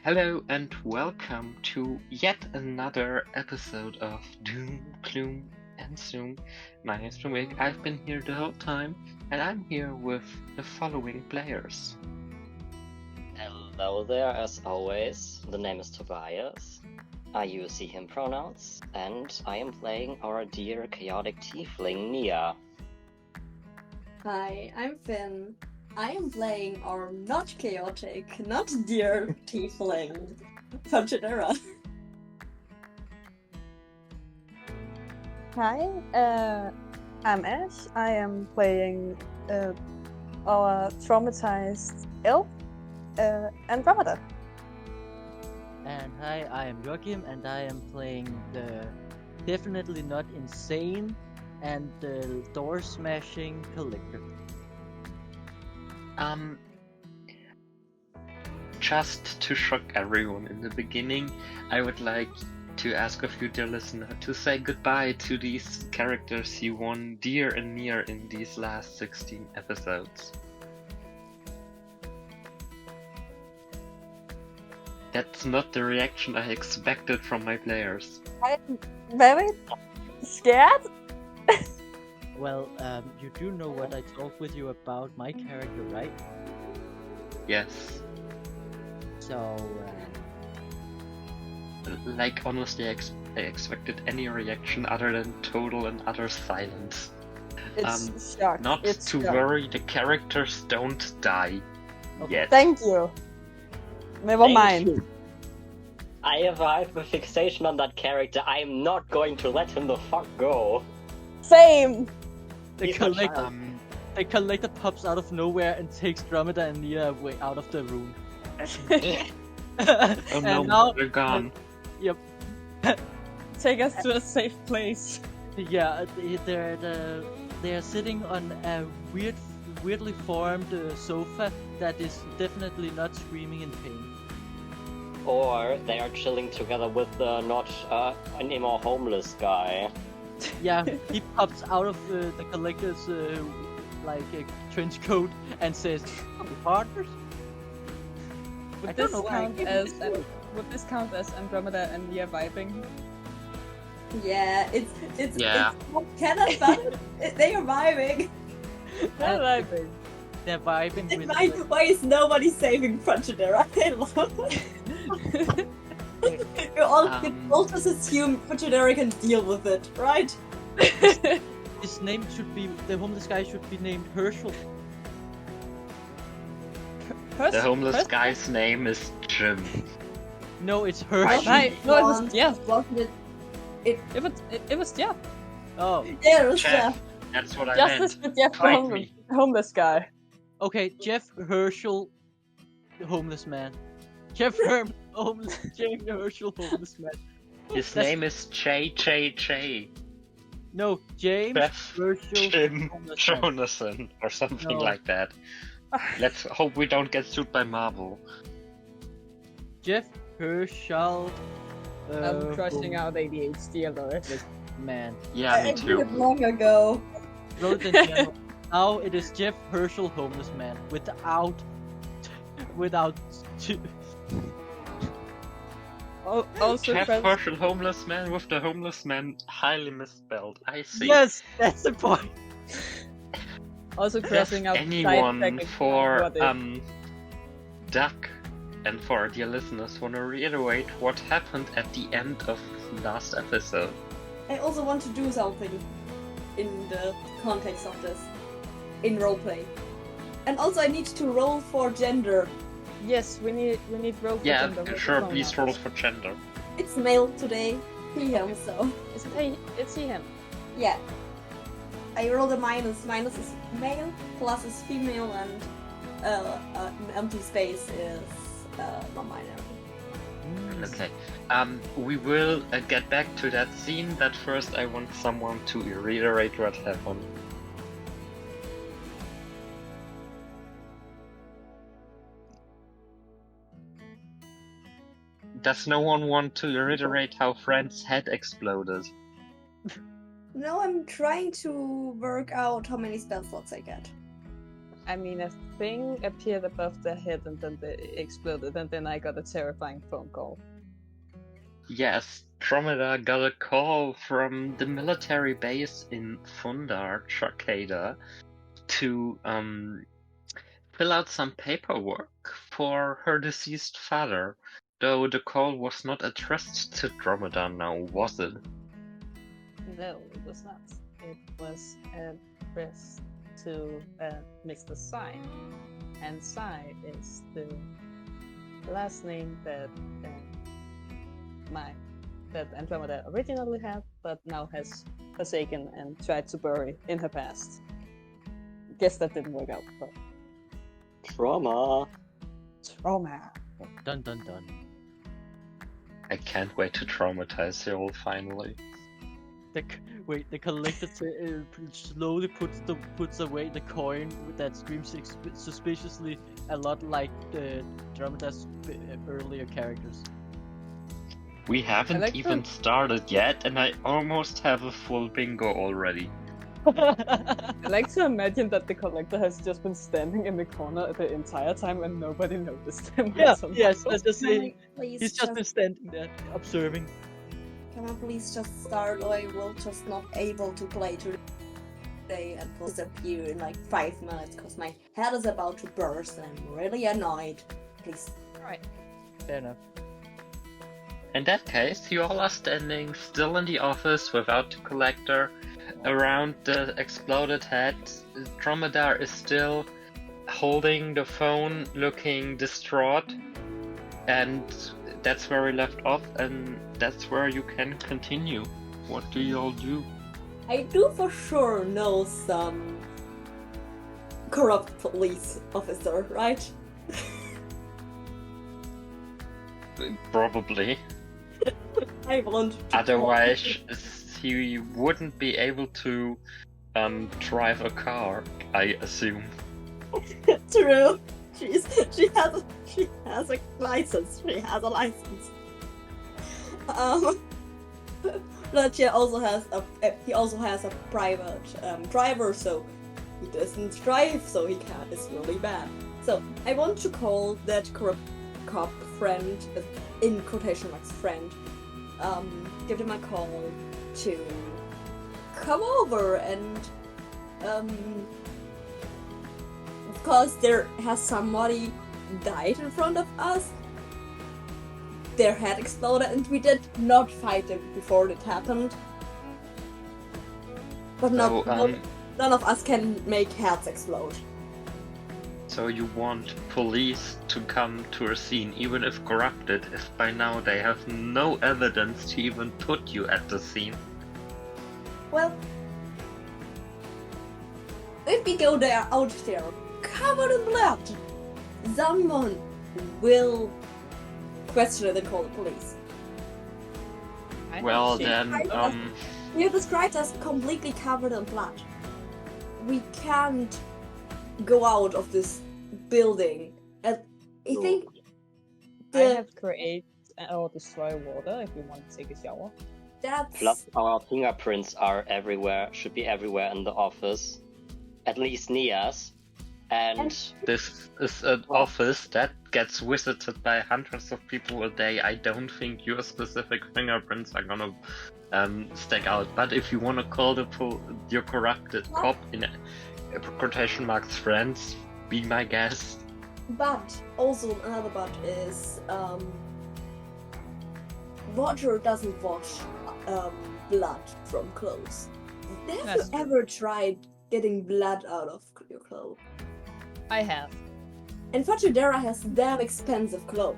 Hello and welcome to yet another episode of Doom, Gloom, and Zoom. My name is Rumik. I've been here the whole time, and I'm here with the following players. Hello there, as always. The name is Tobias. I use he/him pronouns, and I am playing our dear chaotic tiefling Nia. Hi, I'm Finn. I am playing our not chaotic, not dear tiefling, Funchidera. Hi, I'm Ash. I am playing our traumatized elf, Andromeda. And hi, I am Joachim, and I am playing the definitely not insane and the door smashing collector. Just to shock everyone in the beginning, I would like to ask of you, dear listener, to say goodbye to these characters you won dear and near in these last 16 episodes. That's not the reaction I expected from my players. I'm very scared. Well, you do know what I talked with you about my character, right? Yes. So, Like, honestly, I expected any reaction other than total and utter silence. It's shock. Not it's to shock. worry, the characters don't die yet. Thank you. Never Thank mind. you. I have a fixation on that character. I am not going to let him the fuck go. Same. the He's my collector, child. the collector pops out of nowhere and takes Dromeda and Nia away out of the room. Oh And no, now, they're gone. yep. Take us to a safe place. Yeah, they're sitting on a weirdly formed sofa that is definitely not screaming in pain. Or they are chilling together with the not anymore homeless guy. Yeah, he pops out of the collector's trench coat and says, "Are we partners?" I Would don't this know why. count as would this count as Andromeda and Nia vibing? Yeah, it's Yeah. not canon, but they are vibing. They're vibing. They're vibing And with. why is nobody saving Funchidera? I love it. You all just assume Funchidera can deal with it, right? His name should be, the homeless guy should be named Herschel. The homeless guy's name is Jim. No, it's Herschel. Right. No, it was yeah. Wasn't it? It was yeah. Oh, Yeah, it was Jeff. That's what I Justice meant. for Jeff, the Fight me. homeless guy. okay, Jeff Herschel, the homeless man. Jeff Herschel, homeless man. His That's- name is J. No, James Jeff Herschel, Jim homeless man. Jonathan or something No. like that. Let's hope we don't get sued by Marvel. Jeff Herschel. I'm crushing out ADHD alert. Man. Yeah, me I did it too. long ago. Wrote it in general. Now it is Jeff Herschel, homeless man, without. Also, Jeff press- Herschel, homeless man with the homeless man highly misspelled. I see. Yes, that's the point. also Does crossing out anyone side-checking for what if. Duck and for our dear listeners want to reiterate what happened at the end of the last episode? I also want to do something in the context of this, in roleplay. And also I need to roll for gender. Yes, we need roll for Yeah, gender with the sure, please pronouns. roll for gender. It's male today, him, so It's he him. yeah. I rolled a minus. Minus is male, plus is female, and an empty space is non-binary. Okay. We will get back to that scene, but first I want someone to reiterate what happened. Does no one want to reiterate how Friend's head exploded? No, I'm trying to work out how many spell slots I get. I mean, a thing appeared above their head and then they exploded, and then I got a terrifying phone call. Yes, Dromeda got a call from the military base in Fundar, Chakada, to fill out some paperwork for her deceased father. Though the call was not addressed to Dromeda now, was it? No, it was not. It was addressed to Mr. Sai, and Sai is the last name that that Andromeda originally had, but now has forsaken and tried to bury in her past. Guess that didn't work out, but Trauma. trauma. Dun dun dun. I can't wait to traumatize you all finally. The collector slowly puts away the coin that screams suspiciously a lot like the Dromeda's earlier characters. We haven't like even started yet, and I almost have a full bingo already. I like to imagine that the collector has just been standing in the corner the entire time and nobody noticed him. Yeah, somehow. yes, let's just Can I say please he's just been standing there observing. Can I please just start, or I will just not able to play today and will disappear in like 5 minutes because my head is about to burst and I'm really annoyed. Please. Alright. Fair enough. In that case, you all are standing still in the office without the collector. Around the exploded head, Dromedar is still holding the phone, looking distraught, and that's where we left off, and that's where you can continue. What do you all do? I do for sure know some corrupt police officer, right? Probably. I want to Otherwise, he wouldn't be able to drive a car, I assume. True. She has a license. She has a license. But he also has a private driver, so he doesn't drive, so he can't. It's really bad. So I want to call that corrupt cop friend, in quotation marks friend, give him a call to come over and because there has somebody died in front of us. Their head exploded and we did not fight them before it happened. But So, none of us can make heads explode. So you want police to come to a scene, even if corrupted, if by now they have no evidence to even put you at the scene? Well, if we go there out there, covered in blood, someone will question it and call the police. Well She then, tried We are described as completely covered in blood. We can't go out of this building. And I think I the, have create or destroy water if you want to take a shower. that's Plus, our fingerprints are everywhere, should be everywhere in the office. At least Nia's. And this is an office that gets visited by hundreds of people a day. I don't think your specific fingerprints are gonna stack out. But if you want to call your corrupted cop in quotation marks friends, be my guest. But also another but is water doesn't wash blood from clothes. Have you That's true. ever tried getting blood out of your clothes? I have. And Fachidera has damn expensive clothes.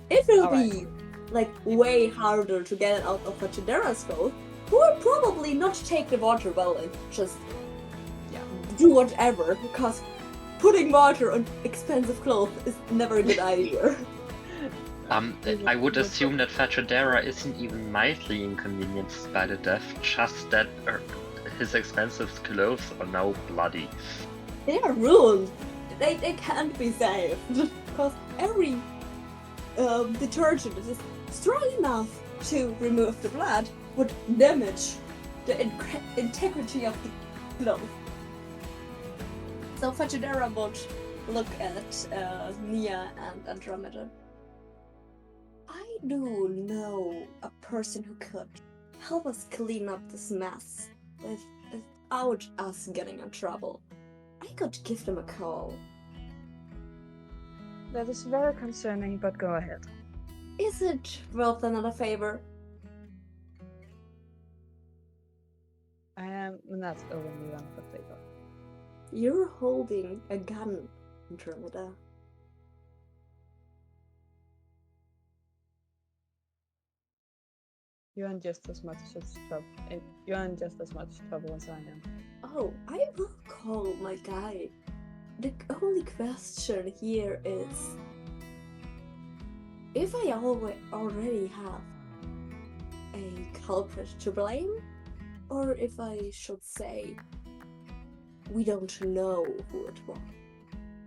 It will Alright. be like way harder to get it out of Fachidera's clothes, who will probably not take the water well and just do whatever, because putting water on expensive clothes is never a good idea. I would assume that Fachadera isn't even mildly inconvenienced by the death, just that his expensive clothes are now bloody. They are ruined. They can't be saved because every detergent is strong enough to remove the blood would damage the integrity of the clothes. So Fajidera would look at Nia and Andromeda. I do know a person who could help us clean up this mess without us getting in trouble. I could give them a call. That is very concerning, but go ahead. Is it worth another favor? I am not owing you another favor. You're holding a gun, Andromeda. You're in just as much trouble. You're in just as much trouble as I am. Oh, I will call my guy. The only question here is if I already have a culprit to blame, or if I should say we don't know who it was.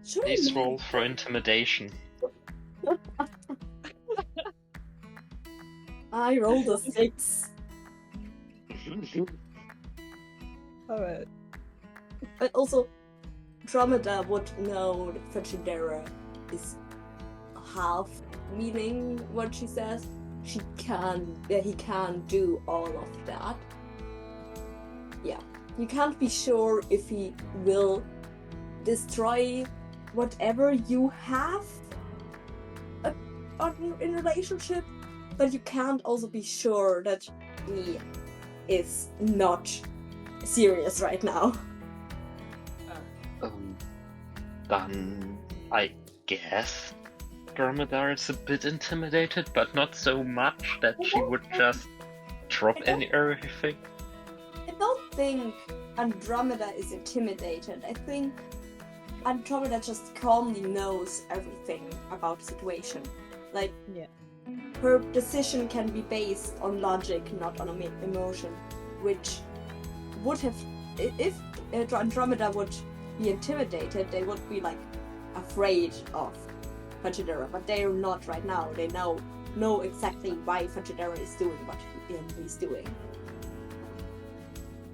Should Please I roll for intimidation. I rolled a 6. Alright. But also, Andromeda would know that Fajidera is half meaning what she says. He can do all of that. Yeah, you can't be sure if he will destroy whatever you have in relationship, but you can't also be sure that he is not serious right now. Then I guess Dromedar is a bit intimidated, but not so much that she would just drop everything. I don't think Andromeda is intimidated. I think Andromeda just calmly knows everything about the situation. Like, Yeah. her decision can be based on logic, not on emotion, which would have, if Andromeda would be intimidated, they would be like afraid of Fajidera, but they're not right now. They know exactly why Fajidera is doing what he's doing.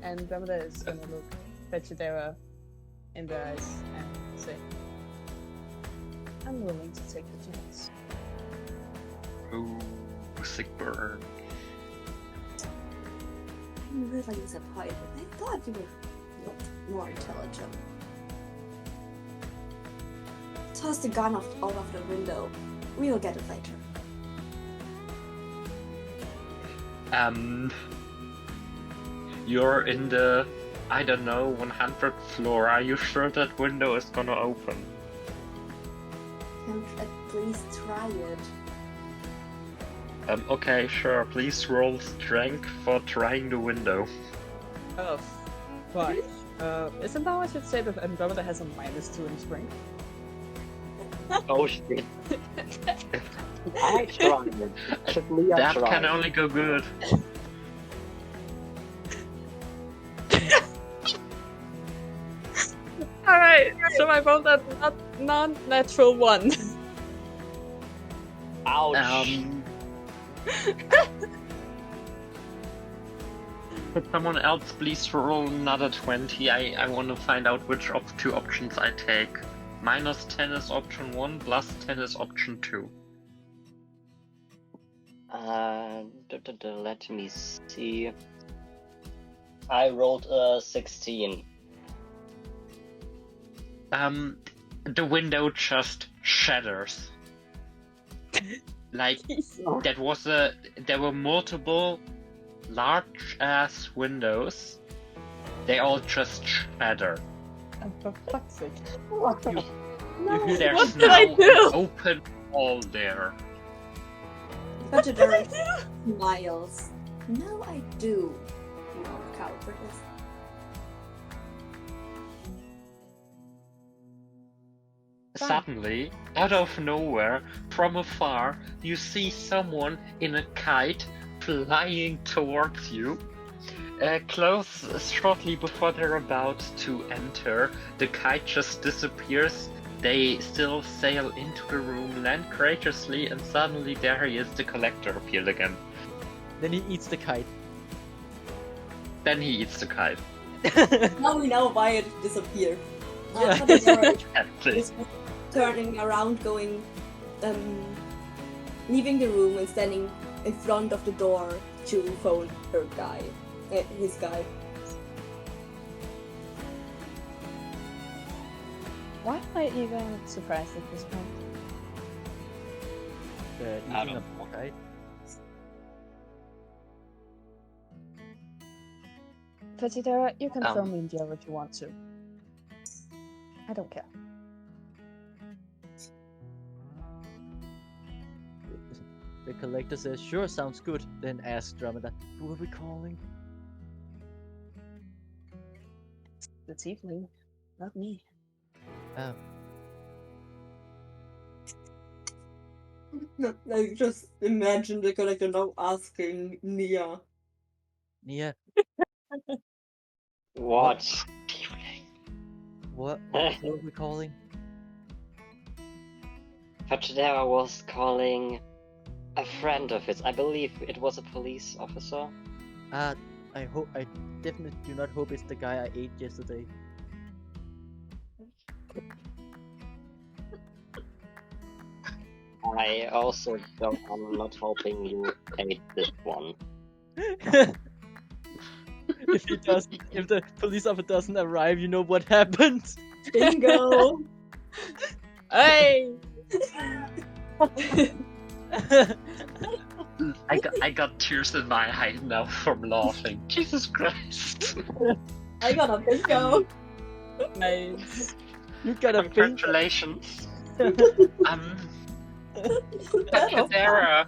And Andromeda is gonna look Fajidera in the eyes and say, I'm willing to take the chance. Ooh, sick burn. I'm really disappointed. I thought you were more intelligent. Toss the gun out of the window. We'll get it later. You're in the, I don't know, 100th floor. Are you sure that window is gonna open? Can at least try it. Okay, sure. Please roll strength for trying the window. Oh, fuck. Isn't that I should say that Andromeda has a -2 in strength? Oh shit. I tried. Actually, I That tried. can only go good. Alright, so I rolled a non-natural 1. Ouch. Could someone else please roll another 20? I want to find out which of two options I take. -10 is option 1, +10 is option 2. Let me see. I rolled a 16. The window just shatters. Like, there were multiple large ass windows. They all just shatter. And for fuck's sake. There's What did I now do? an open wall there. Fajidera smiles. No, I do. You know what culprit is. Suddenly, out of nowhere, from afar, you see someone in a kite flying towards you. Close shortly before they're about to enter, the kite just disappears. They still sail into the room, land courageously, and suddenly there he is, the collector appeared again. Then he eats the kite. Then he eats the kite. Now we know why it disappeared. Yeah. Fatidera Exactly. is turning around, going, leaving the room and standing in front of the door to phone his guy. Why am I even surprised at this point? I Eating don't a know. kite. Fatidera, you can throw Um. me in jail if you want to. I don't care. The collector says, "Sure, sounds good." Then asks Dromeda, "Who are we calling?" The tiefling, not me. Oh, I just imagine the collector now asking Nia. Nia, What? what are we calling? Fatidera was calling a friend of his. I believe it was a police officer. I definitely do not hope it's the guy I ate yesterday. I also don't. I'm not hoping you ate this one. If he doesn't, if the police officer doesn't arrive, you know what happens. Bingo! Hey! I got tears in my eyes now from laughing. Jesus Christ! I got a bingo! Nice. You got a finger. Congratulations. That was fun. Fatidera,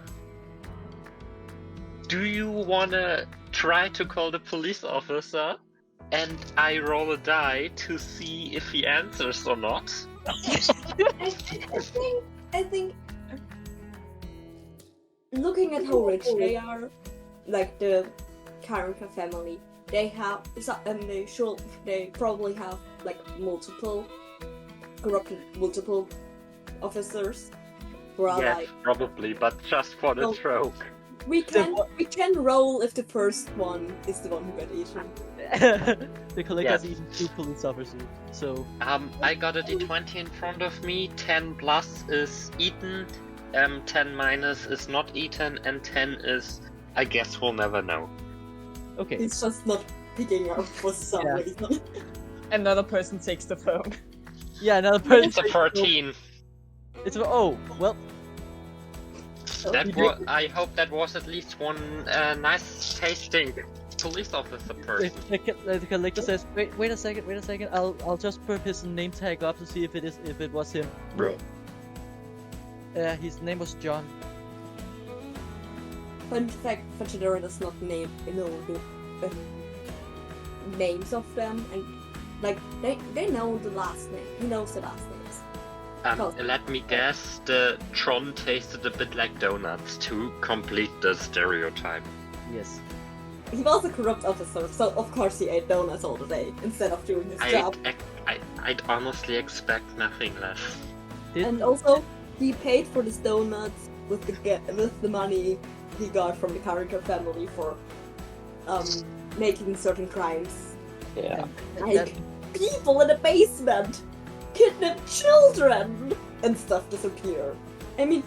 do you wanna try to call the police officer? And I roll a die to see if he answers or not. I think looking at how rich they are, like the Karanka family, they probably have like multiple officers who are Yes, like, probably, but just for the Oh. joke. we can roll if the first one is the one who got eaten. The collector's Yes. eaten 2 police officers, so I got a d20 in front of me. 10 plus is eaten, 10 minus is not eaten, and 10 is, I guess we'll never know. okay. He's just not picking up for some Yeah. reason. Another person takes the phone. Yeah, another person. It's a 14. It's oh well. I hope that was at least one nice tasting police officer person. The collector says, wait a second. I'll just put his name tag up to see if it was him. Bro. His name was John. Fun fact, Fatidera does not know the names of them, and like they know the last name. He knows the last names. Let me guess, the Tron tasted a bit like donuts to complete the stereotype. Yes. He was a corrupt officer, so of course he ate donuts all the day instead of doing his job. I'd honestly expect nothing less. And also, he paid for these donuts with the money he got from the Carricker family for making certain crimes. Yeah. Like people in the basement, kidnap children, and stuff disappear. I mean,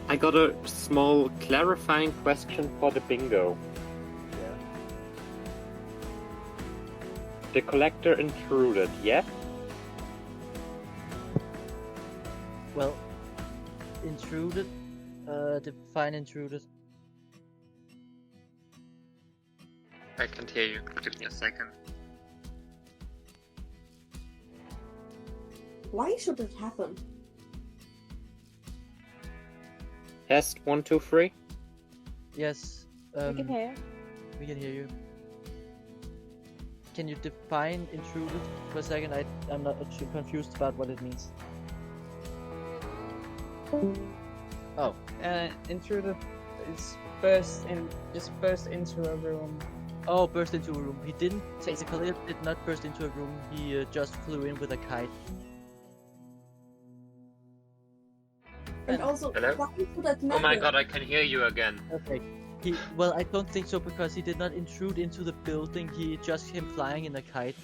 I got a small clarifying question for the bingo. Yeah. The collector intruded, yes? Well, intruded. Define intruded. I can't hear you. Give me a second. why should it happen? Test 1, 2, 3. Yes. We can hear. We can hear you. Can you define intruded for a second? I'm not actually confused about what it means. Oh. Intruder is burst into a room. Oh, burst into a room. He didn't. Basically, did not burst into a room. He just flew in with a kite. And also, Hello? why would that matter? Oh my god, I can hear you again. Okay. Well, I don't think so because he did not intrude into the building. He just came flying in a kite.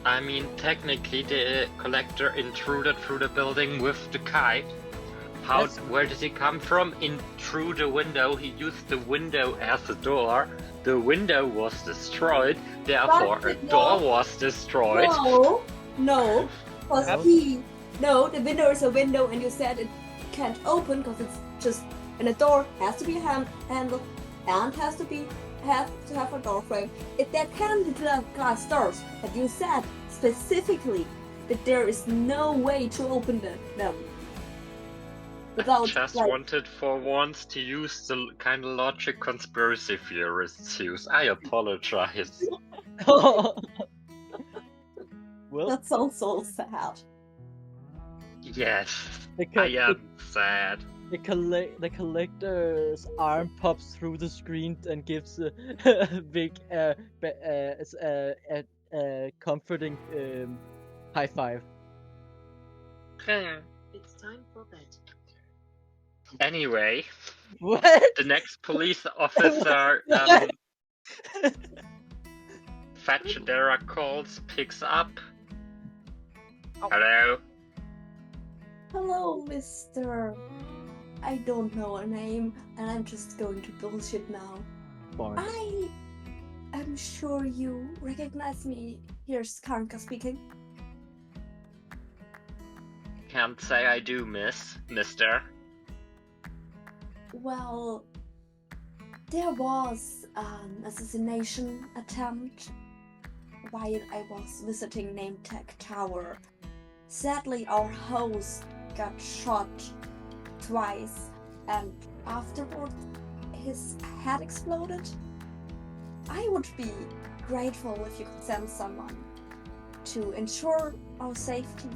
I mean, technically, the collector intruded through the building with the kite. Where did he come from? In through the window. He used the window as a door. The window was destroyed. Therefore, a door was destroyed. No, because the window is a window, and you said it can't open because it's just, and a door has to be handled and has to have a door frame. If there can be glass doors, but you said specifically that there is no way to open them. I just wanted for once to use the kind of logic conspiracy theorists use. I apologize. Well, That sounds so sad. Yes, I am sad. the collector's arm pops through the screen and gives a big, comforting high five. It's time for bed. Anyway, What? the next police officer, Fachadera calls, picks up. Hello? Hello, Mr. I don't know a name, and I'm just going to bullshit now. Boring. I am sure you recognize me. Here's Karanka speaking. Can't say I do, mister. Well, there was an assassination attempt while I was visiting Nametech Tower. Sadly, our host got shot twice, and afterward, his head exploded. I would be grateful if you could send someone to ensure our safety.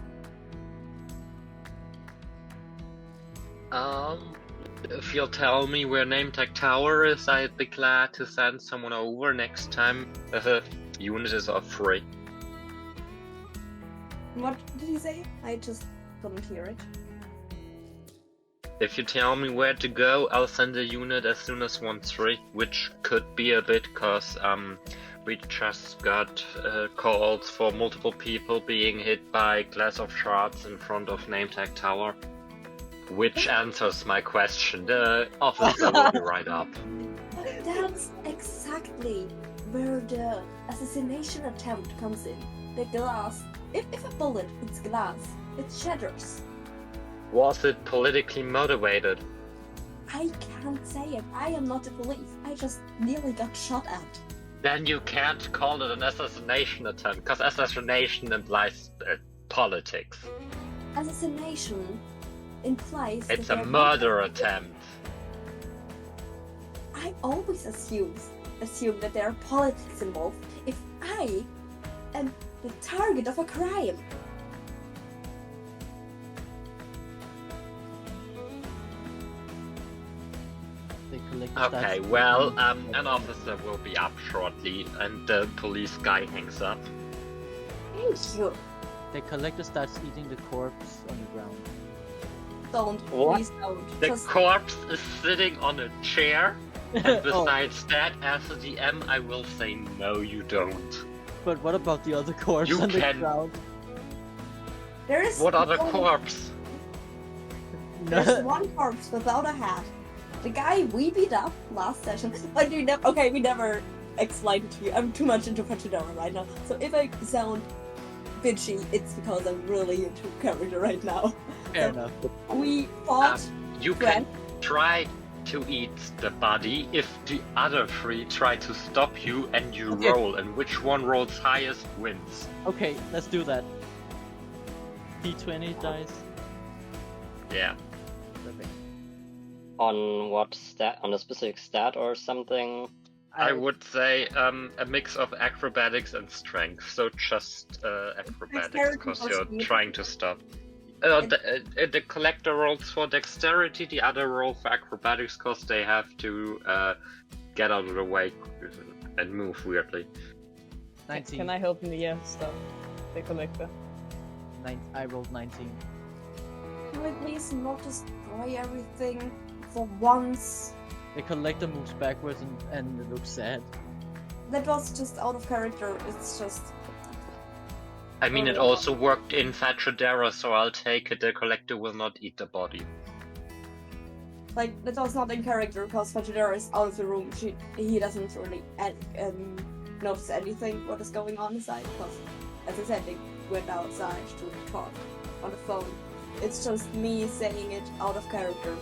If you'll tell me where Nametech Tower is, I'd be glad to send someone over next time. Unit is free. What did he say? I just couldn't hear it. If you tell me where to go, I'll send a unit as soon as one's free, which could be a bit cause we just got calls for multiple people being hit by glass of shards in front of Nametech Tower. Which answers my question. The officer will be right up. That's exactly where the assassination attempt comes in. The glass. If a bullet hits glass, it shatters. Was it politically motivated? I can't say it. I am not the police. I just nearly got shot at. Then you can't call it an assassination attempt, because assassination implies politics. Assassination implies It's that a murder attempt. I always assume that there are politics involved if I am the target of a crime. Okay, well, an officer will be up shortly, and the police guy hangs up. Thank you. The collector starts eating the corpse on the ground. Don't. What? Please don't. The Just corpse is sitting on a chair, and besides that, as a DM, I will say no, you don't. But what about the other corpse You on the can- ground? there is What other one- corpse? There's one corpse without a hat. The guy we beat up last session. Like we never explained it to you. I'm too much into Pachidora right now. So if I sound bitchy, it's because I'm really into character right now. Fair enough. We fought. You can try to eat the body if the other three try to stop you and you Okay. roll, and which one rolls highest wins. Okay, let's do that. D20 dice. Yeah. Perfect. On what stat? On a specific stat or something? I would say a mix of acrobatics and strength, so just acrobatics, Dexterity because or you're speed. trying to stop. The collector rolls for dexterity, the other roll for acrobatics, because they have to get out of the way and move weirdly. 19. Can I help Nia stuff? The collector. I rolled 19. Can we please not destroy everything for once? The collector moves backwards and looks sad. That was just out of character. It's just. I mean, it Oh. also worked in Fatradera, so I'll take it the collector will not eat the body. Like, that was not in character because Fatidera is out of the room. He doesn't really notice anything what is going on inside because, as I said, they went outside to talk on the phone. It's just me saying it out of character.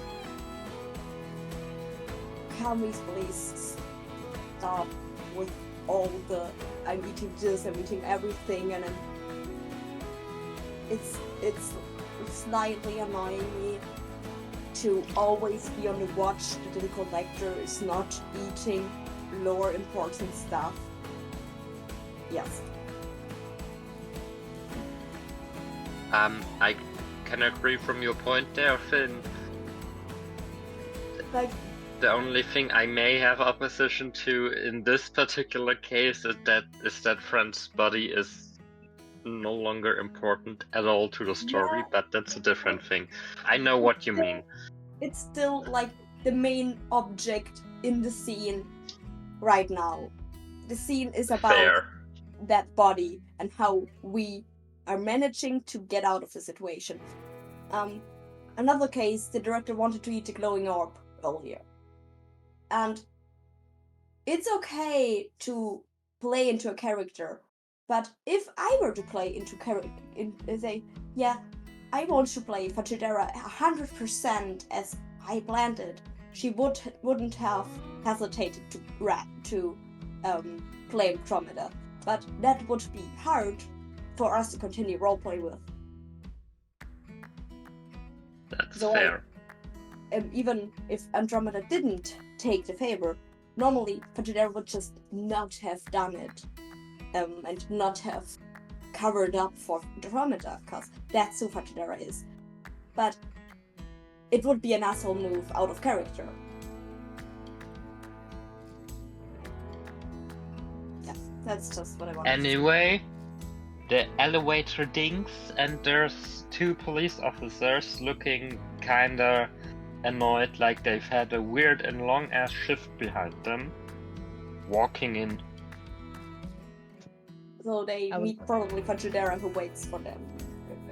Can we please stop with all the I'm eating this, I'm eating everything, and it's slightly annoying me to always be on the watch that the collector is not eating lower important stuff. Yes. I can agree from your point there, Finn. Like, The only thing I may have opposition to in this particular case is that Friend's body is no longer important at all to the story, Yeah. but that's a different thing. I know what you mean. it's still like the main object in the scene right now. The scene is about Fair. that body and how we are managing to get out of the situation. Another case, the director wanted to eat a glowing orb earlier. And it's okay to play into a character, but if I were to play into say, yeah, I want to play Fatidera 100% as I planned it, she wouldn't have hesitated to play Andromeda. But that would be hard for us to continue roleplay with. That's So fair. Even if Andromeda didn't take the favor, normally Fatidera would just not have done it, and not have covered up for Andromeda, because that's who Fatidera is. But it would be an asshole move out of character. Yeah, that's just what I want. Anyway, the elevator dings and there's two police officers looking kinda annoyed, like they've had a weird and long ass shift behind them, walking in. So they I would- meet probably Fatidera, who waits for them.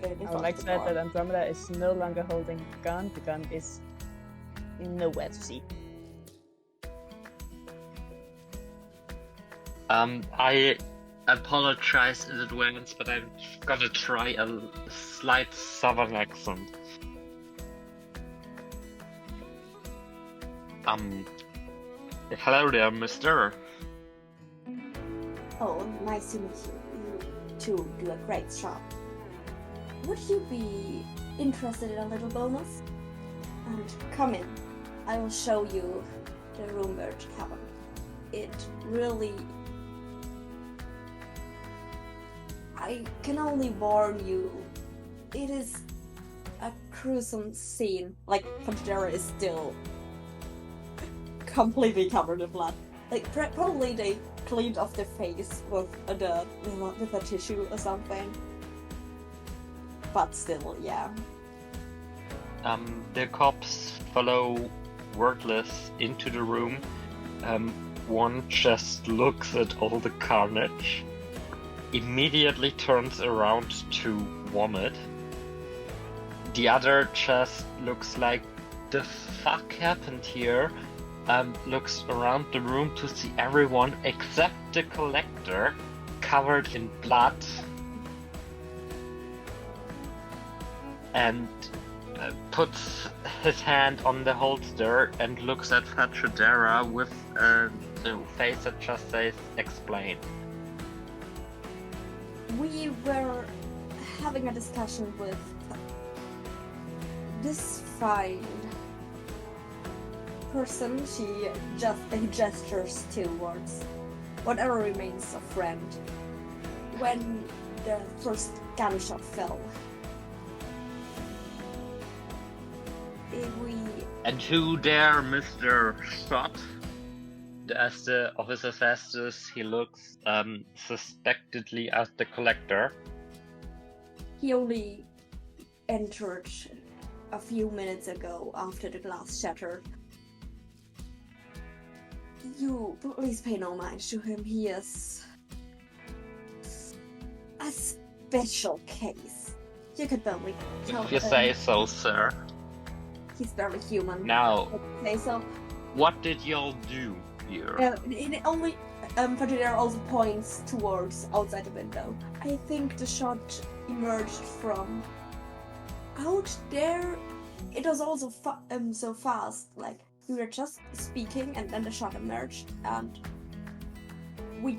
I would like to add that Andromeda is no longer holding the gun. The gun is nowhere to see. I apologize in advance, but I'm gonna try a slight southern accent. Hello there, mister. Oh, nice to meet you. You two do a great job. Would you be interested in a little bonus? And come in. I will show you the room we're having. It really... I can only warn you, it is a gruesome scene. Like, Pantera is still completely covered in blood. Like, probably they cleaned off their face with a tissue or something. But still, yeah. The cops follow wordless into the room. One just looks at all the carnage, immediately turns around to vomit. The other just looks like, the fuck happened here? Looks around the room to see everyone except the collector covered in blood, and puts his hand on the holster and looks at Fatradera with a face that just says, explain. We were having a discussion with this fine person. He gestures towards whatever remains of Friend when the first gunshot fell. And who there, Mr. Shot? As the officer says this, he looks suspectedly at the collector. He only entered a few minutes ago after the glass shattered. You please pay no mind to him. He is as special case. You could barely tell. If you say so, sir. He's barely human. Now, Say so. what did y'all do here? It only Fajidera also points towards outside the window. I think the shot emerged from out there. It was also so fast. Like we were just speaking, and then the shot emerged, and we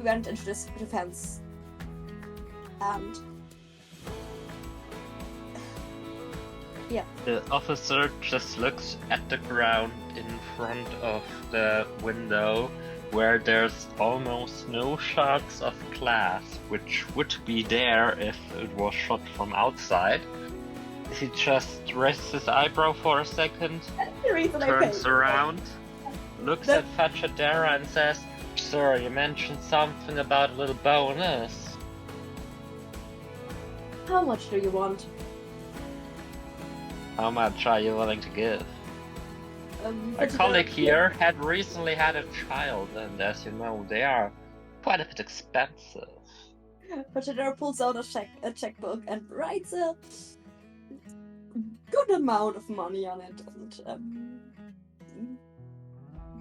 went into this defense, and yeah. The officer just looks at the ground in front of the window where there's almost no shards of glass, which would be there if it was shot from outside. He just raises his eyebrow for a second, turns around, looks at Fachadera and says, "Sir, you mentioned something about a little bonus." How much do you want? How much are you willing to give? My Fajidera- colleague here had recently had a child, and as you know, they are quite a bit expensive. Fajidera pulls out a checkbook and writes a good amount of money on it, and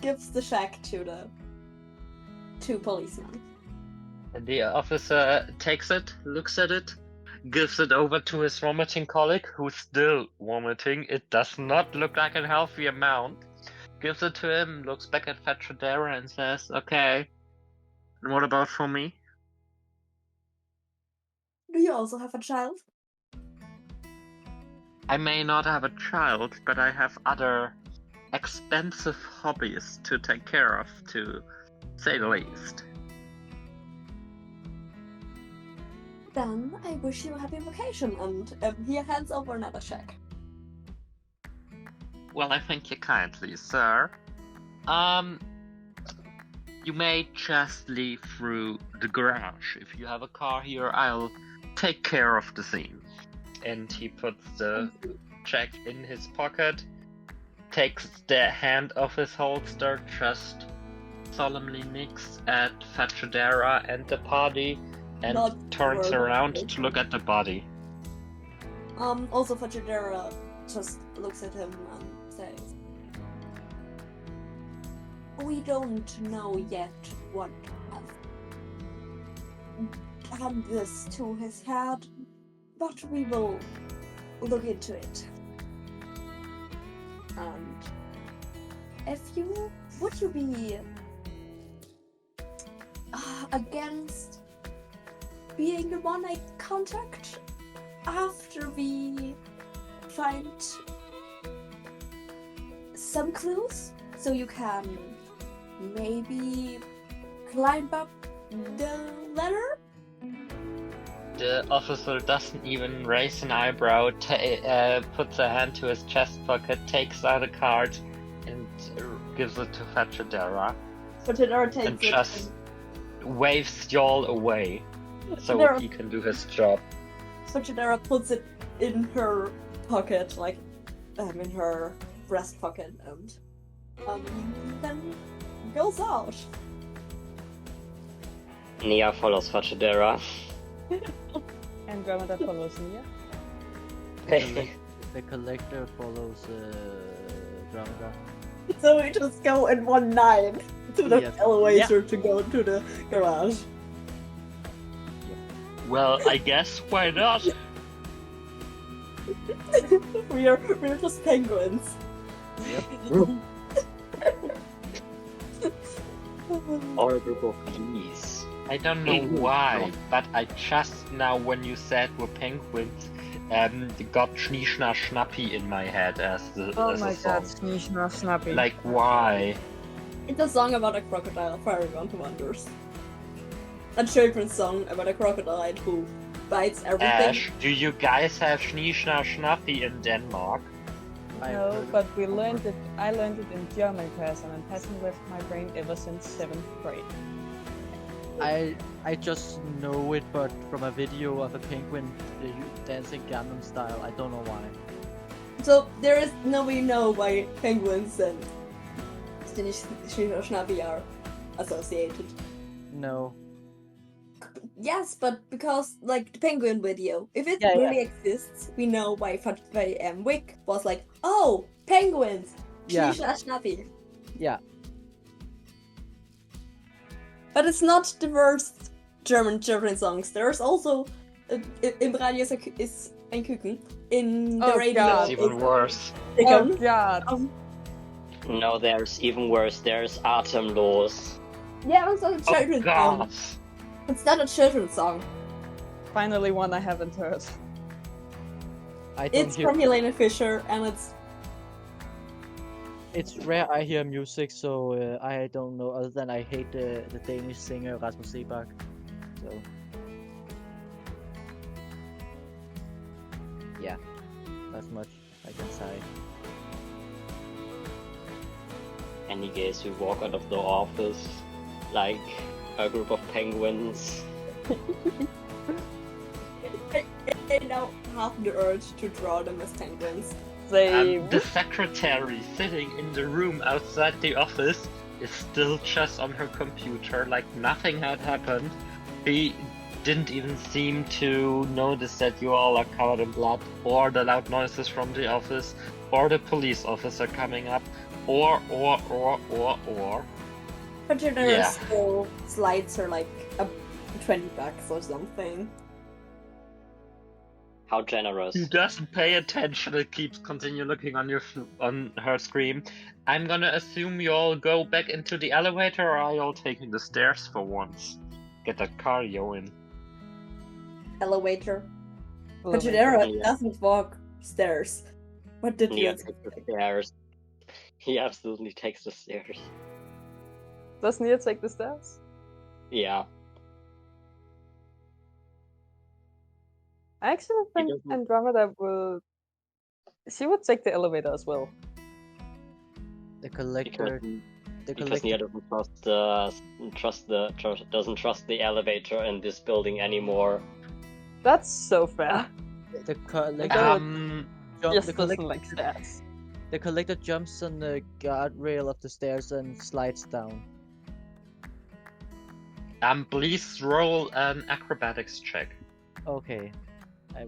gives the check to the two policemen. The officer takes it, looks at it, gives it over to his vomiting colleague, who's still vomiting. It does not look like a healthy amount. Gives it to him, looks back at Fachadera and says, "Okay, and what about for me?" Do you also have a child? I may not have a child, but I have other expensive hobbies to take care of, to say the least. Then I wish you a happy vacation, and he hands over another check. Well, I thank you kindly, sir. You may just leave through the garage. If you have a car here, I'll take care of the scene. And he puts the check in his pocket, takes the hand off his holster, just solemnly looks at Fachadera and the party, and Not turns verbal. around to look at the body. Also Fajidera just looks at him and says, "We don't know yet what has done this to his head, but we will look into it. And would you be against being the one I contact after we find some clues, so you can maybe climb up the ladder?" The officer doesn't even raise an eyebrow, puts a hand to his chest pocket, takes out a card, and gives it to Fachadera, Fajidera takes and it. just waves y'all away so Fachadera- he can do his job. Fajidera puts it in her pocket, like in her breast pocket, and then goes out. Nia follows Fachadera. Andromeda follows Nia. The collector follows Dromedar. So we just go in one line to the Yes. elevator to go to the garage. Well, I guess why not? We're just penguins. Or a group of bees. I don't know why, but I just now, when you said we're penguins, got Schneeschna Schnappi in my head as the Oh as my a song. god, Snishna Snappy. Like, why? It's a song about a crocodile, for everyone who wonders. A children's song about a crocodile who bites everything. Ash, do you guys have Schneeschna Schnappi in Denmark? No, but we learned it. I learned it in German class, and it hasn't left my brain ever since 7th grade. I just know it, but from a video of a penguin dancing Gangnam Style. I don't know why. So there is we know why penguins and Schnappi are associated. No. Yes, but because like the penguin video, if it Yeah, really exists, we know why Wick was like, oh, penguins, Yeah. Schnappi. Yeah. But it's not the worst German children's songs. There's also im Radio ist ein Küken. In the Oh, radio, God. It's even worse. Oh Chicken. god. No, there's even worse. There's Atemlos. Yeah, it's not a Oh children's song. god! It's not a children's song. Finally one I haven't heard. I don't It's hear. from Helene Fischer, and It's rare I hear music, so I don't know. Other than I hate the Danish singer Rasmus Seebach. So yeah, that's much I can say. Any guys who walk out of the office like a group of penguins. I now have the urge to draw them as penguins. Same. The secretary sitting in the room outside the office is still just on her computer, like nothing had happened. She didn't even seem to notice that you all are covered in blood, or the loud noises from the office, or the police officer coming up, or. But there Yeah. are still slides are like a $20 or something. How generous. She doesn't pay attention. It keeps continue looking on on her screen. I'm gonna assume you all go back into the elevator, or are you all taking the stairs for once? Get that cardio in. Elevator. Oh But my Genera Yeah. doesn't walk stairs. What did you Nia takes the stairs. He absolutely takes the stairs. Does Nia take the stairs? Yeah. I actually think doesn't- Andromeda will. She would take the elevator as well. The Because, collector. The because Nia collector. doesn't trust the elevator in this building anymore. That's so fair. The collector. Yes, the doesn't collector. like stairs. The collector jumps on the guardrail of the stairs and slides down. Please roll an acrobatics check. Okay.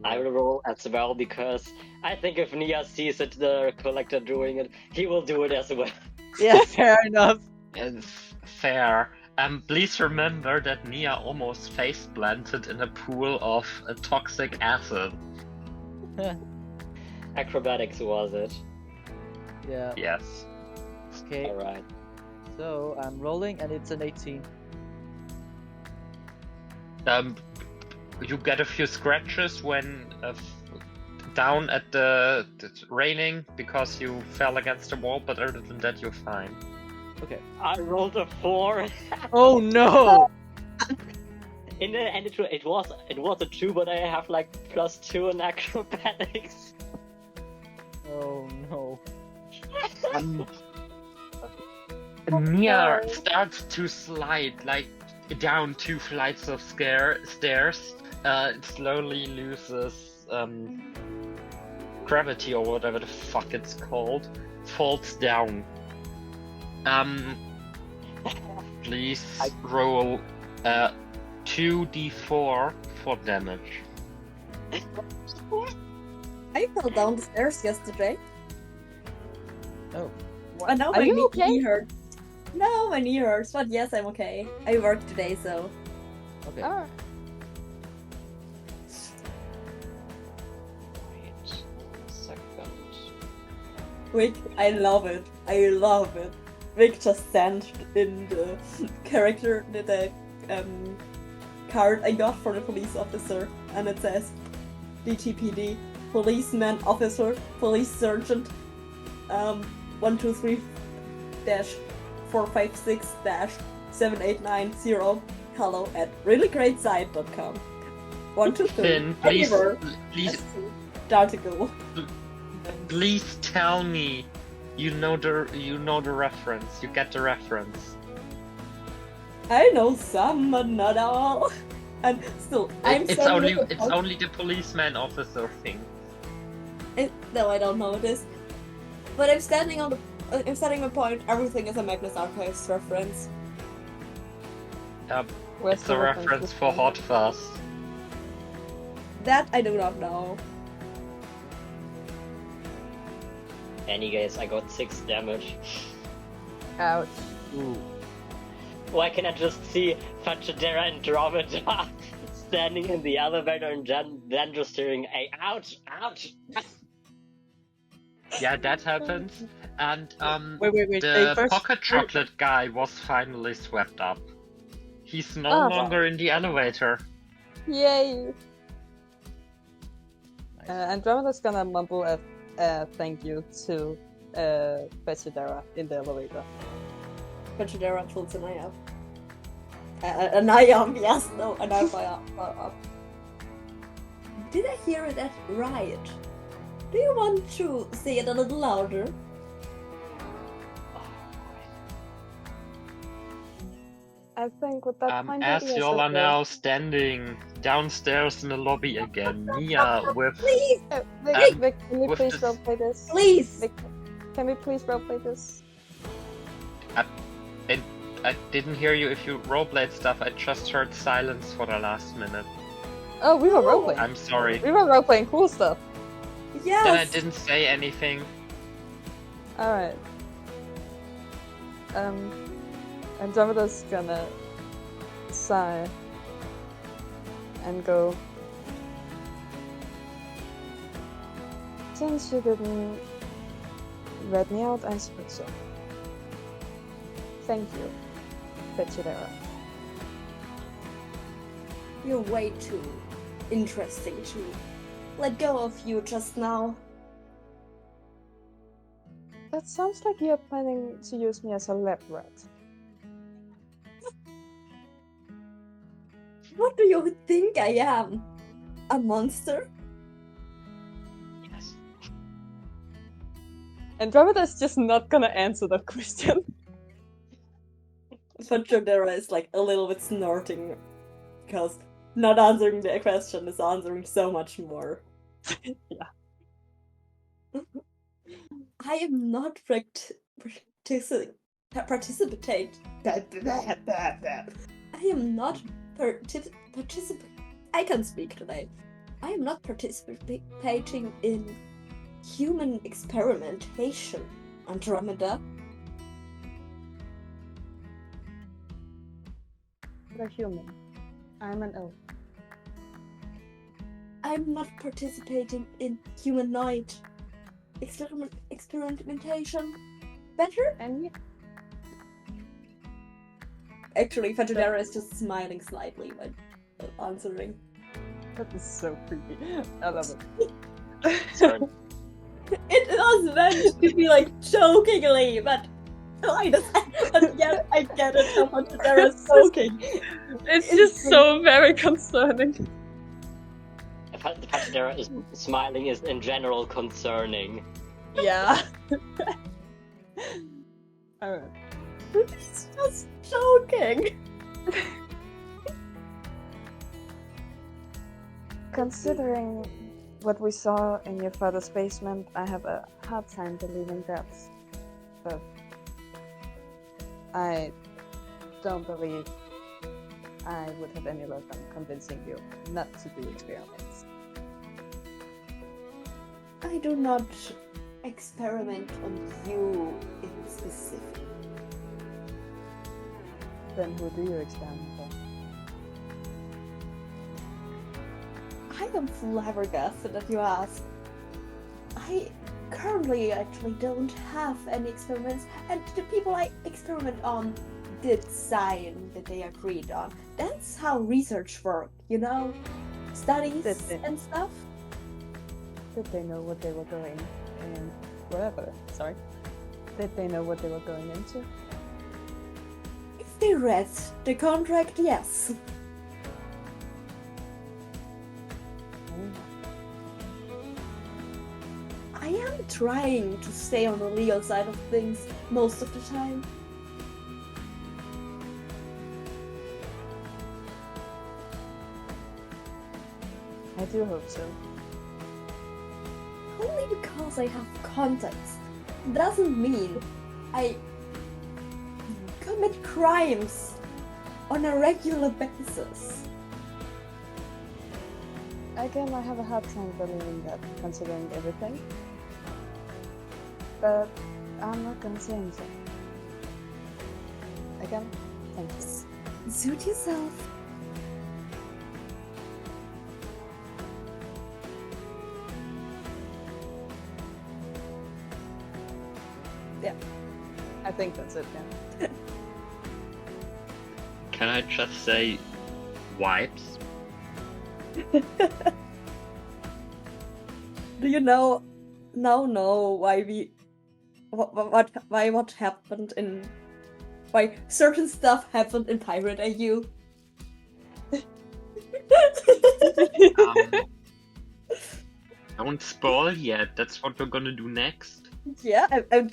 I will roll as well because I think if Nia sees it, the collector doing it, he will do it as well. Yeah, fair enough. It's fair. Please remember that Nia almost face planted in a pool of toxic acid. Acrobatics was it? Yeah. Yes. Okay. Alright. So I'm rolling and it's an 18. You get a few scratches when down at the railing because you fell against the wall, but other than that, you're fine. Okay. I rolled a 4. Oh no! And it was a 2, but I have like +2 in acrobatics. Oh no. Nia starts to slide like down 2 flights of stairs. It slowly loses gravity or whatever the fuck it's called. Falls down. Please roll 2d4 for damage. I fell down the stairs yesterday. Oh. And now Are my you okay? knee hurts. No, my knee hurts, but yes, I'm okay. I worked today, so. Okay. Ah. Wait a second. Vic, I love it. I love it. Vic just sent in the character, the card I got from the police officer, and it says DTPD, policeman officer, police sergeant, 123-456-7890, hello at reallyGreatSite.com. 123. Finn, please, Anywhere. please, The article. please tell me you know the reference. You get the reference. I know some, but not all. And still, It's only the policeman officer thing. No, I don't know this. But I'm standing on the. I'm setting my point. Everything is a Magnus Archives reference. Where's It's the a reference for to Hot Fuzz. That I do not know. Any case, I got 6 damage. Ouch. Ooh. Why can I just see Fachadera Andromeda standing in the elevator and then just hearing a ouch, ouch? Yeah, that happens. And Wait. the First, pocket chocolate guy was finally swept up. He's no Ah. longer in the elevator. Yay! Andromeda's gonna mumble a thank you to Fachadera in the elevator. Fachadera pulls an eye up. An eye up, yes, no, an eye up. Did I hear it right? Do you want to say it a little louder? I think with that point As y'all are now standing downstairs in the lobby again, Mia with Please! Vic, can you with please this- roleplay this? Please! Vic, can we please roleplay this? I didn't hear you if you roleplayed stuff, I just heard silence for the last minute. Oh, we were Oh. roleplaying. I'm sorry. We were roleplaying cool stuff. Yes! Then I didn't say anything. Alright. Andromeda's gonna sigh and go. Since you didn't rat me out, I suppose so. Thank you, Fachadera. You're way too interesting to let go of you just now. That sounds like you're planning to use me as a lab rat. What do you think I am? A monster? Yes. Andromeda's just not gonna answer that question. Fachadera is like a little bit snorting because not answering the question is answering so much more. Yeah. I am not participate. I am not participate. I can speak today. I am not participating in human experimentation, Andromeda. You're human. I'm an elf. I'm not participating in humanoid experimentation. Better? And yeah, Actually, Fachadera is just smiling slightly when answering. that is so creepy. I love it. Sorry. It was meant to be like jokingly, but I get it how Fachadera is joking. it's just so very concerning. Fachadera is smiling is in general concerning. Yeah. Alright. He's just joking. Considering what we saw in your father's basement, I have a hard time believing that. But I don't believe I would have any luck on convincing you not to do experiments. I do not experiment on you in specific. Then who do you experiment on? I am flabbergasted that you ask. I currently actually don't have any experiments, and the people I experiment on did sign that they agreed on. That's how research works, you know? Studies That's it. and stuff. Did they know what they were going in? Whatever. Sorry. Did they know what they were going into? If they read the contract, yes. I am trying to stay on the legal side of things most of the time. I do hope so. Only because I have contacts doesn't mean I commit crimes on a regular basis. Again, I have a hard time believing that, considering everything. But I'm not gonna say anything. Again, thanks. Suit yourself. I think that's it, yeah. Can I just say wipes? Do you now know why what happened why certain stuff happened in Pirate AU? Don't spoil yet. That's what we're gonna do next. Yeah, I'm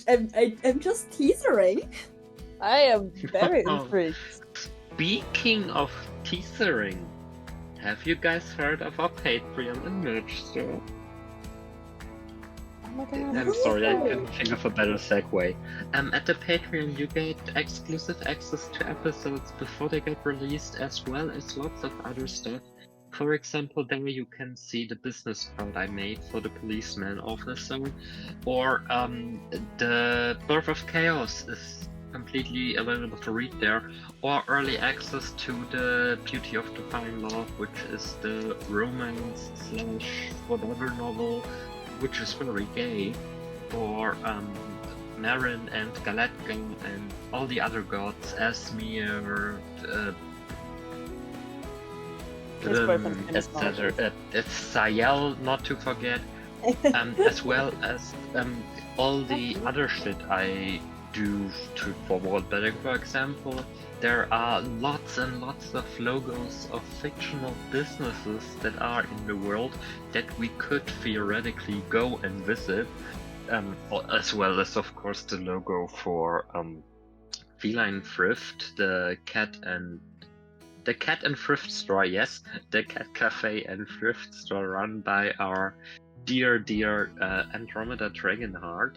just teasering. I am very intrigued. Speaking of teasering, have you guys heard of our Patreon and merch store? Oh my god. I'm sorry, I couldn't think of a better segue. At the Patreon, you get exclusive access to episodes before they get released, as well as lots of other stuff. For example, there you can see the business card I made for the policeman officer, or the Birth of Chaos is completely available to read there, or early access to the Beauty of Defying Love, which is the romance / whatever novel, which is very gay, or Marin and Galatka and all the other gods, Esmir, His boyfriend and his etc. Sayel, not to forget, as well as all the other shit I do for world building. For example, there are lots and lots of logos of fictional businesses that are in the world that we could theoretically go and visit, as well as, of course, the logo for Feline Thrift, the cat and thrift store, yes, the cat cafe and thrift store run by our dear Andromeda Dragonheart,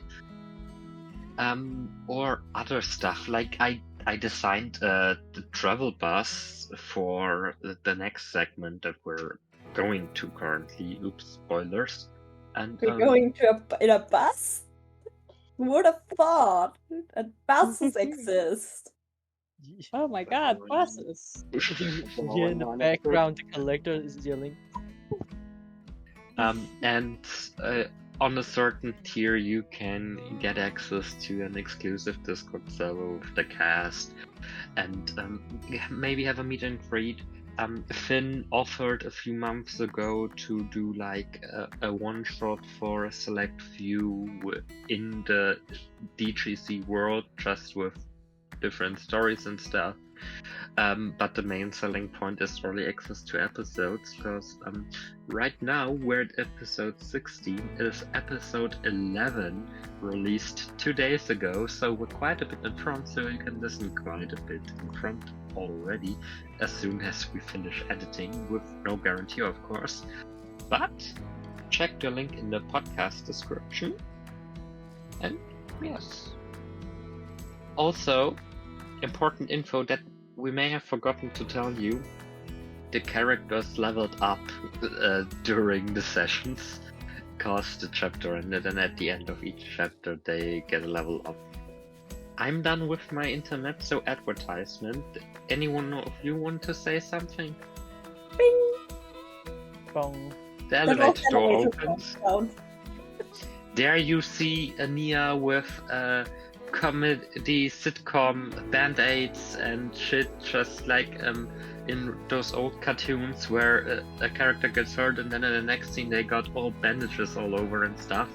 or other stuff. Like I designed the travel bus for the next segment that we're going to currently. Oops, spoilers. And We're going to in a bus? Who would have thought that buses exist? Oh my god, buses! Here in the background, the collector is yelling. And on a certain tier, you can get access to an exclusive Discord server with the cast, and maybe have a meet and greet. Finn offered a few months ago to do like a one shot for a select few in the DGC world, just with different stories and stuff. But the main selling point is early access to episodes, because right now we're at episode 16. It is episode 11 released 2 days ago, so we're quite a bit in front, so you can listen quite a bit in front already as soon as we finish editing, with no guarantee, of course. But check the link in the podcast description. And yes. Also, important info that we may have forgotten to tell you: the characters leveled up during the sessions, because the chapter ended, and at the end of each chapter they get a level up. I'm done with my intermezzo advertisement. Anyone of you want to say something? Bing! Bong. The elevator door opens. There you see Ania with comedy sitcom band-aids and shit, just like in those old cartoons where a character gets hurt and then in the next scene they got all bandages all over and stuff,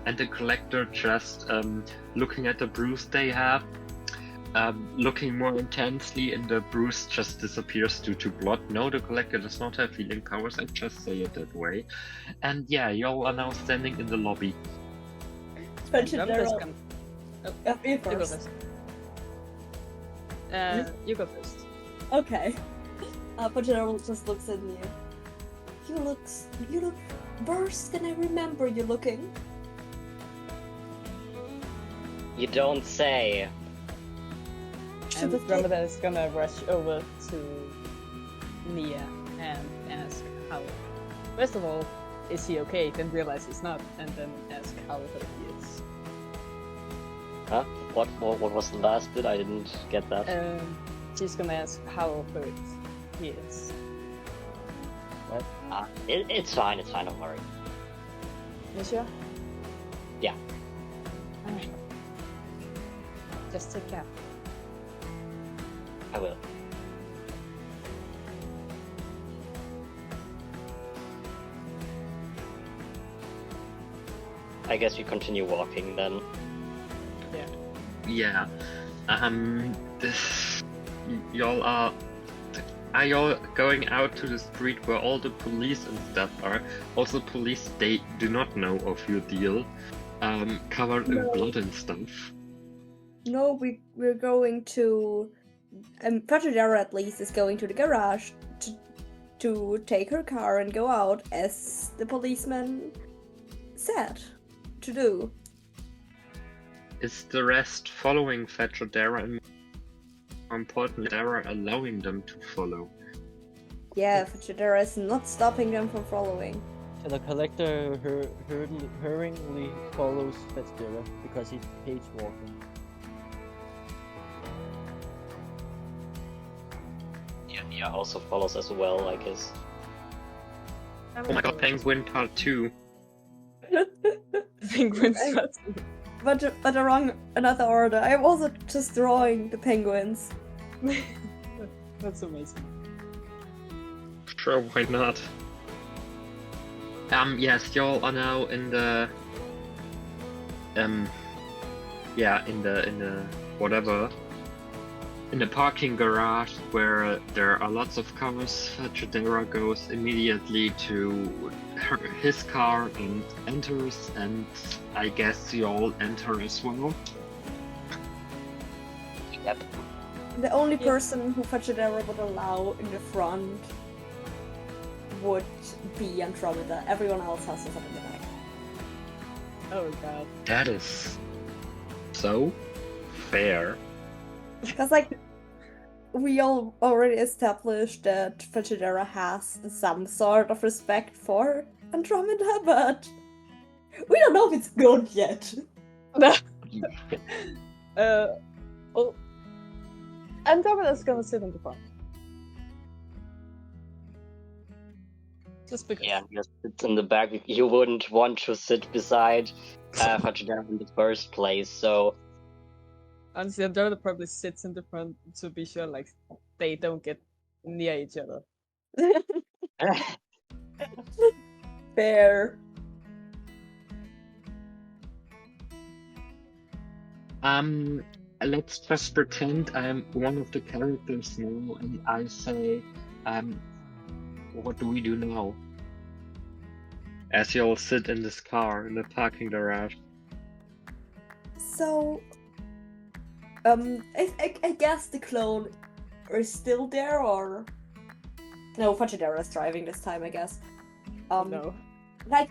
and the collector just looking at the bruise they have, looking more intensely, and the bruise just disappears due to blood. No, the collector does not have healing powers, I just say it that way. And yeah, y'all are now standing in the lobby. You go first. You go first. Okay. But General just looks at me. You look worse than I remember you looking. You don't say. And Andromeda is gonna rush over to Nia and ask how. First of all, is he okay? Then realize he's not, and then ask how hurt he is. Huh? What was the last bit? I didn't get that. She's gonna ask how hurt he is. It's fine, don't worry. You sure? Yeah. Alright. Just take care. I will. I guess we continue walking then. Yeah. Y'all are y'all going out to the street where all the police and stuff are? Also, police, they do not know of your deal. Covered in blood and stuff. No, we're going to. Fajidera at least is going to the garage to take her car and go out, as the policeman said to do. Is the rest following Fajidera, and more importantly, Dara allowing them to follow? Yeah, Fajidera is not stopping them from following. So the collector hurriedly follows Fetzdera because he hates walking. Yeah, also follows as well, I guess. Oh my god, Penguin Part 2. Penguins. But another order. I wasn't just drawing the penguins. That's amazing. Sure, why not? Yes, y'all are now in the whatever, in the parking garage where there are lots of cars. Fajidera goes immediately to his car and enters, and I guess y'all enter as well. Yep. The only person who Fajidera would allow in the front would be Andromeda. Everyone else has to sit in the back. Oh god. That is so fair. Because, like, we all already established that Fajidera has some sort of respect for Andromeda, but we don't know if it's good yet. Well, Andromeda's gonna sit in the front. Just because. Yeah, just it's in the back. You wouldn't want to sit beside Fajidera in the first place, so Honestly, Andromeda probably sits in the front to be sure, like, they don't get near each other. Fair. Let's just pretend I'm one of the characters now, and I say, what do we do now? As you all sit in this car in the parking garage. So, I guess the clone is still there, or no? Fajidera is driving this time, I guess. No. Like,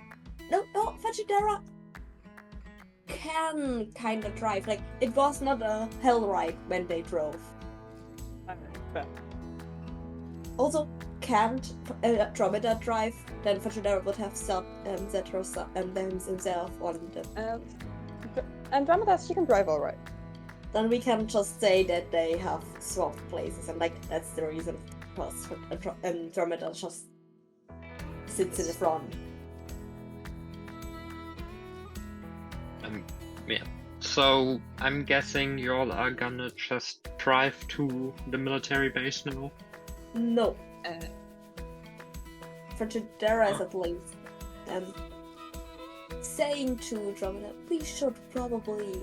no, Fajidera can kind of drive. Like, it was not a hell ride when they drove. Fair. Also, can't Andromeda drive? Then Fajidera would have set himself on the. Andromeda, she can drive alright. Then we can just say that they have swapped places, and like that's the reason because Andromeda just sits in the front. Yeah. So I'm guessing y'all are gonna just drive to the military base now. No. Fajidera is at least saying to Andromeda, we should probably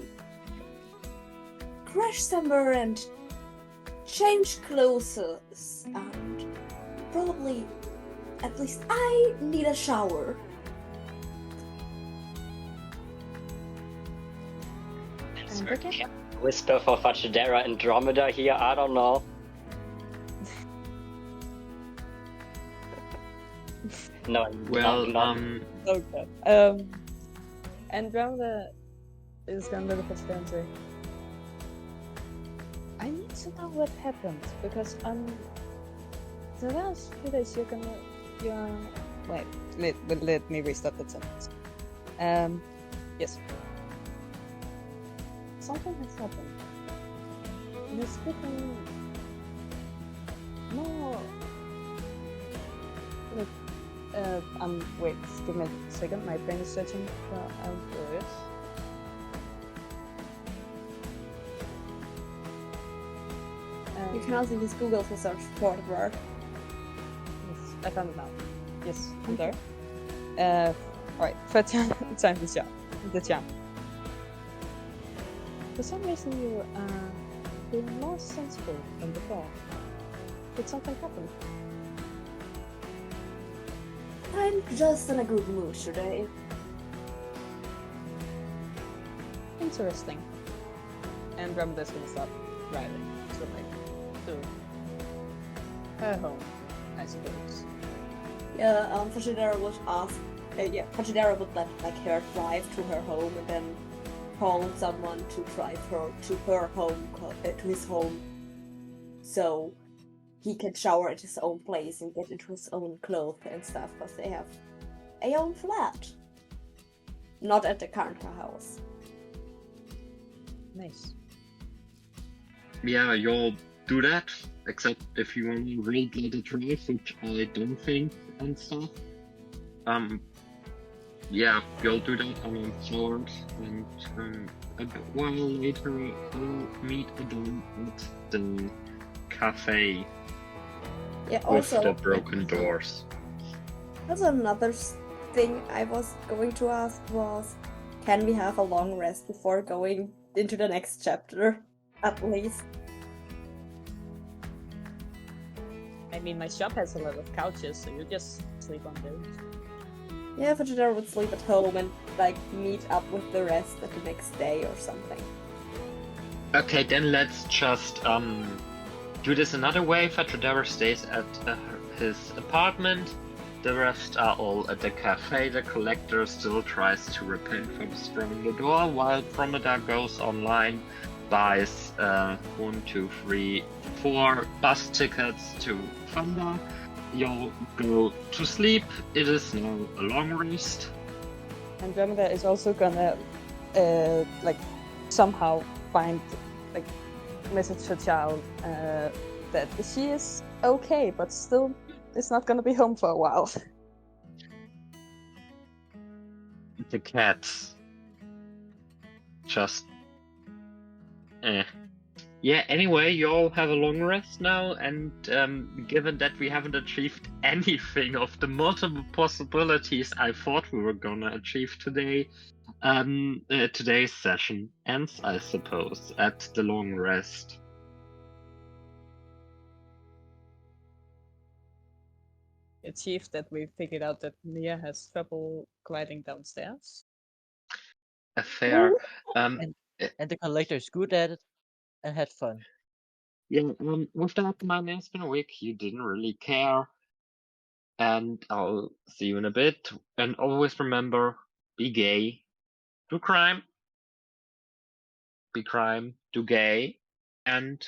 crash somewhere and change clothes, and probably, at least I need a shower. Whisper for Fajidera Andromeda here, I don't know. No, Well, not. Okay. Andromeda is gonna look at Fajidera and say, I need to know what happened, because the last few days you're wait, let me restart that sentence. Yes. Something has happened. It's getting more like wait, give me a second, my brain is searching for a word. You can also use Google to search for the word. Yes, I found it now. Yes, I'm there. Alright, first time this job. For some reason you are being more sensible than before. Did something happen? I'm just in a good mood today. Interesting. And Ramda's gonna start driving to her home, I suppose. Yeah, Fajidera would ask. Fajidera would let like her drive to her home and then call someone to drive her to her home, to his home, so he can shower at his own place and get into his own clothes and stuff, because they have a own flat, not at the current house. Nice. Yeah, you'll do that, except if you want to read the drive, which I don't think, and stuff. Yeah, you'll do that uninstalled, and a while later you'll meet again at the cafe Yeah, with also the broken doors. Also, another thing I was going to ask was, can we have a long rest before going into the next chapter, at least? I mean, my shop has a lot of couches, so you just sleep on those. Yeah, Fajidera would sleep at home and like meet up with the rest at the next day or something. Okay, then let's just do this another way. Fatradera stays at his apartment. The rest are all at the cafe. The collector still tries to repent for destroying the door, while Promeda goes online, buys 4 bus tickets to Thunder. You'll go to sleep. It is now a long rest. Andromeda is also gonna like somehow find like message her child that she is okay, but still is not gonna be home for a while. The cats just Yeah, anyway, you all have a long rest now, and given that we haven't achieved anything of the multiple possibilities I thought we were gonna achieve today, today's session ends, I suppose, at the long rest. Achieved that we figured out that Nia has trouble gliding downstairs. Fair. And the collector's good at it and had fun. Yeah, with that, my name's been Wick. You didn't really care. And I'll see you in a bit. And always remember, be gay, do crime, be crime, do gay, and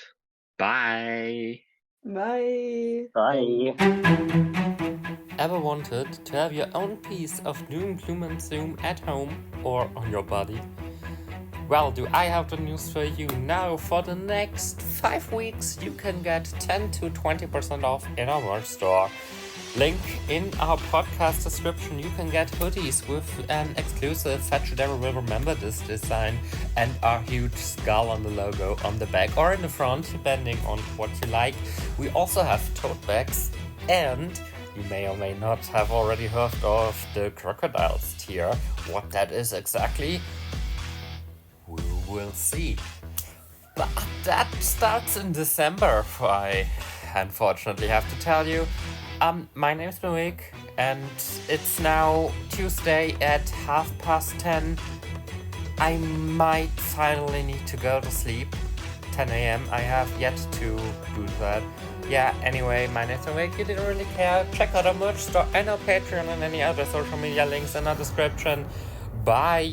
bye. Bye. Bye. Ever wanted to have your own piece of doom, gloom, and zoom at home or on your body? Well, do I have the news for you now? For the next 5 weeks, you can get 10 to 20% off in our merch store. Link in our podcast description. You can get hoodies with an exclusive Fatradera will remember this design and our huge skull on the logo on the back or in the front, depending on what you like. We also have tote bags, and you may or may not have already heard of the crocodiles tier. What that is exactly, we will see. But that starts in December, I unfortunately have to tell you. My name's Loic, and it's now Tuesday at 10:30. I might finally need to go to sleep. 10 a.m. I have yet to do that. Yeah, anyway, my name's Loic. You didn't really care. Check out our merch store and our Patreon and any other social media links in our description. Bye!